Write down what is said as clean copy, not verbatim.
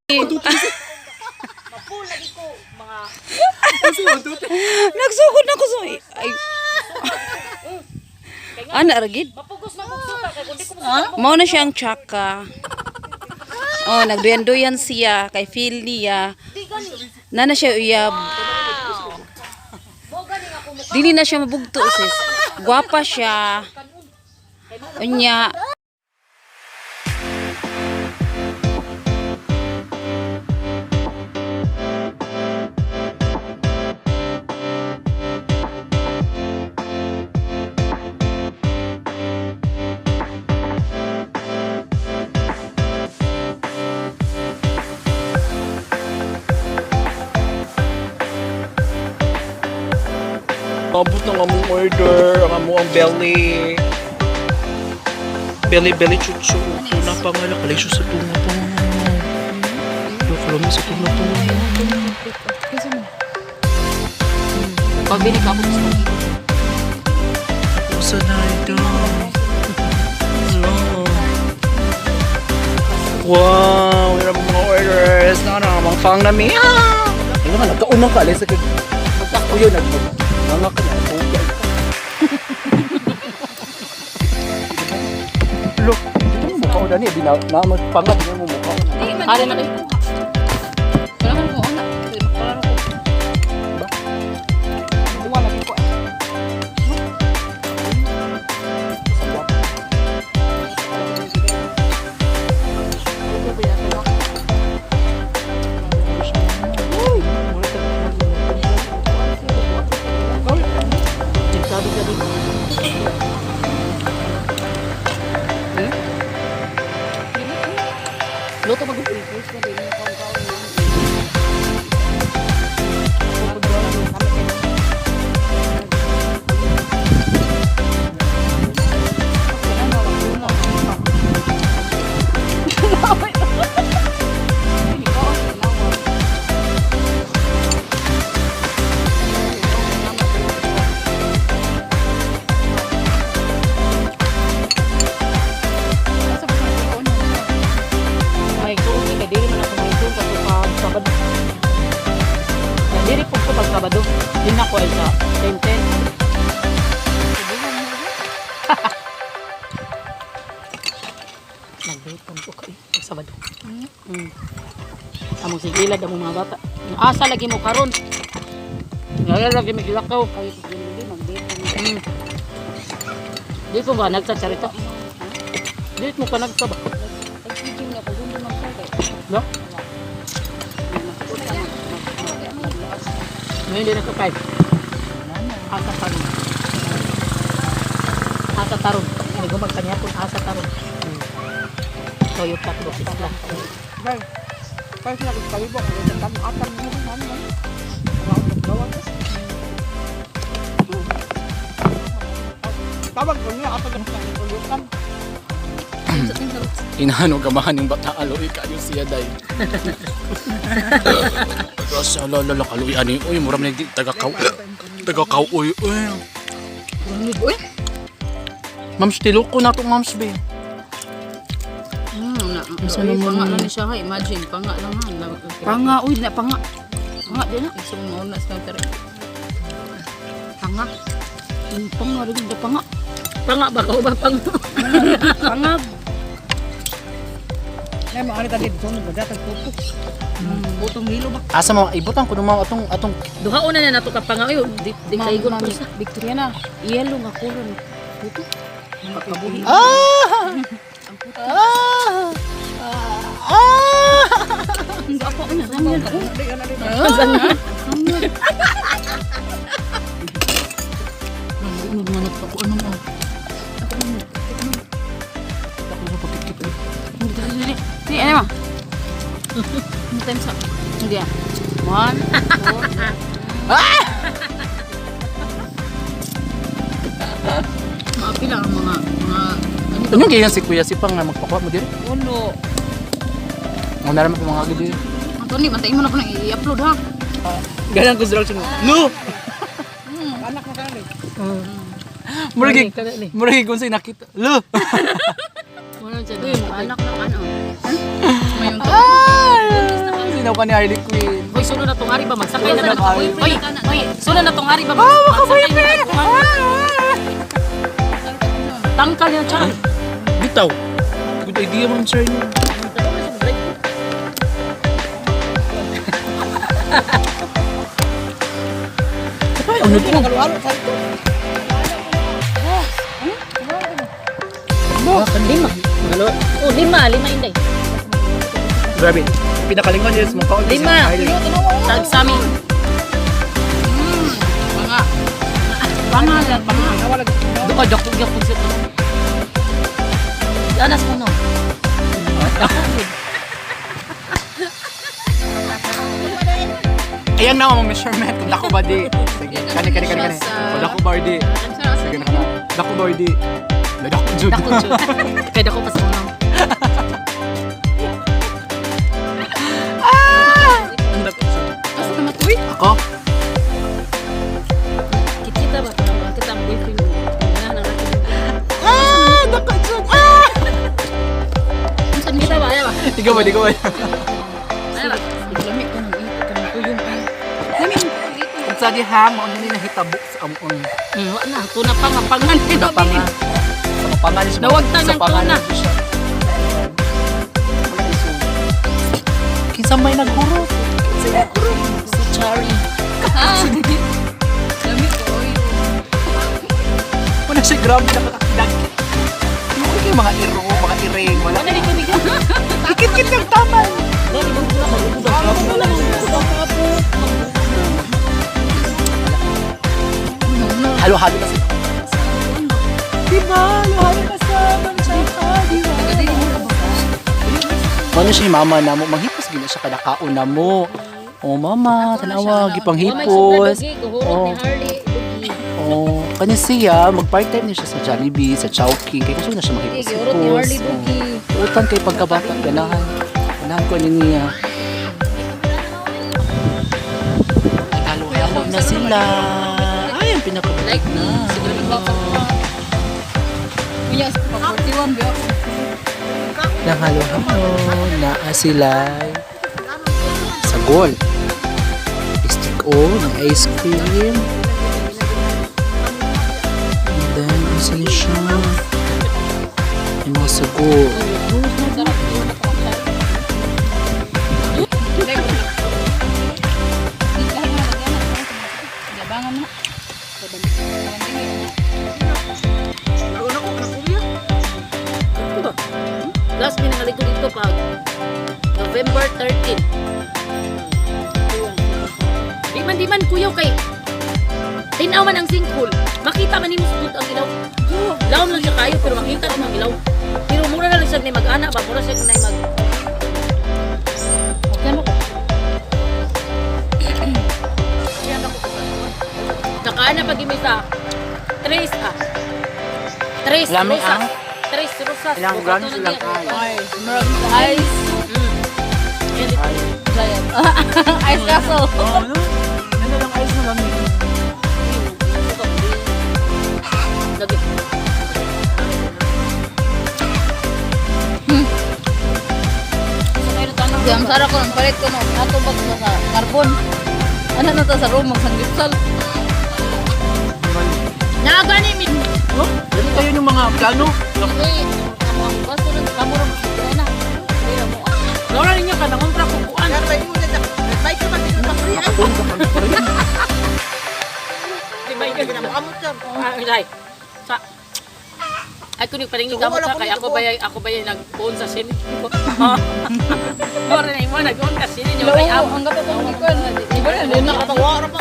Mapul lagi ko mga Nagsugod na ko so. Ay. Ana ragid. mapugos na kog suka kay kundi ko Mao na siyang tsaka. Oh, nagduyan-duyan siya kay feel niya. Na siya uyab. mo gani ako mo Dili na siya mabugto sis. Gwapa siya. Unya. Abot ng among order, ang among belly. Belly chuchu. Una pa nga lang, kalisyo sa tunga po. Kalami sa tunga po. Pabili ka ako sa Usa na ito. Wow, yun ang mga orders. Mga fang na mi. Ano nga, nagkaunang ka. Alis agad. Magtako yun. Nangak ka na. Look, ito mo mukha ko na niya. Na magpangat niya mo mukha ko. Hari na kayo. Wala man ko ona. Wala ko. Buwa lagi ko. Luto mag-focus na din yung kaon-kaon na. Diri po ko pagkabado. Din ako ay sa 10-10. Nagdayton ko kay Sabado. Among sigilad among mga bata. Asa lagi mo karon. Ngayon lagi may gilakaw kay hindi magdayton. Di ko ba nagsasalita? Di mo pa nagsaba. Ay sige na pag hindi magsasalita. No? Ngayon din ako kay asa tarong. Asa tarong. Hindi ko magkanya kung asa tarong. Toyo ka to isla. Dai. Kaya sila kayo ba kung kami atal mo man man. Gawang ko. Tawag ko niya atal ng pulutan. Inano gamahan yung bata aloy kayo siya day. Rasa lala kaloy ani oy mura man tagakaw. Tagakaw oy oy. Uy. Mams tiloko na to mams be. Isa naman panga lang siya ha. Imagine panga lang ha. Panga uy na panga. Panga din na. Isa mo na sa tara. Panga. Panga rin na panga. Panga ba ka ba panga? Panga. Ay mo ani tadi sunod ba datang pupo. Butong hilo ba? Asa mo ibutan ko nung atong Duha una na nato ka panga uy. Di kaigon ko sa. Victoriana, yellow nga kulon. Puto. Makabuhi. Hindi ako na samyan. Samyan. Nagmanap ako ano mo. Hindi, ano mo? Hindi tayo sa... Hindi ah. 1, 2, maapi lang ang mga... Ano ganyan si Kuya Sipang nga magpakuha mo diri? Uno. Mo na naman mga gidi. Antony, mantayin mo na ko nang i-upload ha. Ganang ko sila mo. No. Anak na kani. Muragi kung sa'yo nakita. Lo! Wala dyan. Anak ng ano. May yung pinakalingaw ka ni Harley Quinn. Hoy, sunod na tong hari ba? Magsakay na Sunod na. na, Ari. Hoy, sunod na tong hari ba? Magsakay na na. Tangkal yan, Chan. Bitaw. Good idea, ma'am, sir. Ay, ano to? Halo-halo sa ito. Lima. Halo. Oh, lima inday. Grabe. Pinakalingaw niya sa mukha. Lima. Tag sami. Panga. Duka doktor gyud pud sa. Danas mo no. Ayan na ang measurement. Dako ba di? Sige, kani. Dako ba di? Sige na kana. Dako ba di? Dako jud. Dako jud. Kay dako pa sa mga. Ang dako jud. Asa naman uy? Ako? Kita ba para kita ang boyfriend mo? Ano na Dako jud. Unsa kita ba ya ba? Ikaw ba? Ano ba? Lamig ka ng ito ka ng tuyong ay. Ang sagi ha, mo ano ni nahitabok sa amon. Wa na, tuna pa nga pangan dito. Sa pangan. Sa pangan siya. Nawagtang Sa ng pangan tuna. siya. Kinsa may naghuro? Si Chari. Lamig ko oy. Wala siya grabe nakakakidag. Ano kayo mga iro, mga iring, wala. Ano ni kumiga? Kikit-kit yung taman. Dali mo na magugudang. Halo-halo na sila. Diba? Halo-halo na sa manchaka, diba? Ano siya mama na mo? Manghipos gina siya kada kauna mo. Oh mama, tanawa, gipang hipos. Oh. Oh, kanya siya, mag-part-time niya siya sa Jollibee, sa Chowking. Kaya gusto na siya maghipos-hipos. Oh. Utang kay pagkabata, ganahan. Ganahan ko niya. Halo-halo na sila. Ay, ang pinakabalik na. Kuya, pagkaktiwan ba ako? Nahalo-halo na sila. Sagol. Stick on, ice cream. And then, asin siya. Yung mga sagol. Yabangan na. Last minangalig ko dito pag November 13. Di man kuyaw kay tinaw man ang sinkhole. Makita man nimo sud ang ilaw. Laom lang siya kayo pero makita din ang ilaw. Pero mura na lang siya ni mag-ana ba mura siya ni mag. Kano ko? Nakaana pag imita. Tres. Lami ang? Tres rosas. Ilang grams ilang Ay, maraming ice. Giant. Ice castle. Oh, ano? Ano lang ice na kami? Lagi. Di ang sara ko ng palit ko no. Ato bag mo sa carbon. Ano na to sa room magsanggipsal. Nagani mi. Oh, dali kayo yung mga plano. Laura ninyo ka nangontra ko kuan. Di ba yung ginagamot ka? Ay, sa ay kunig paring gamot sa kay ako bayay nag-phone sa sini. Ora na imo nag-phone sa sini nyo kay Ang gato ko ni Kwan. Iba na nakatawa ra pa.